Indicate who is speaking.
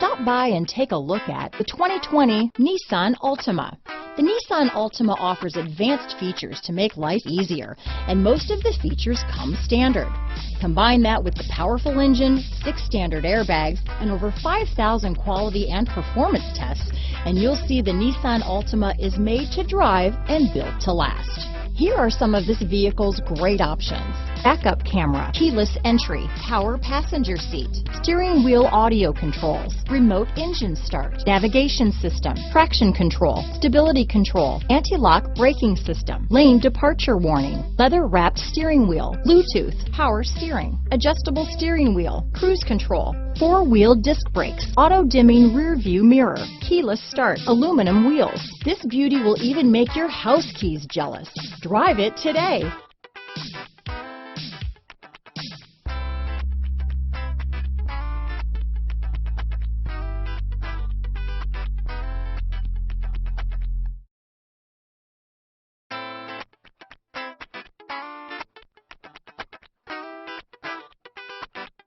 Speaker 1: Stop by and take a look at the 2020 Nissan Altima. The Nissan Altima offers advanced features to make life easier, and most of the features come standard. Combine that with the powerful engine, 6 standard airbags, and over 5,000 quality and performance tests, and you'll see the Nissan Altima is made to drive and built to last. Here are some of this vehicle's great options: backup camera, keyless entry, power passenger seat, steering wheel audio controls, remote engine start, navigation system, traction control, stability control, anti-lock braking system, lane departure warning, leather-wrapped steering wheel, Bluetooth, power steering, adjustable steering wheel, cruise control, 4-wheel disc brakes, auto-dimming rear-view mirror, keyless start, aluminum wheels. This beauty will even make your house keys jealous. Drive it today.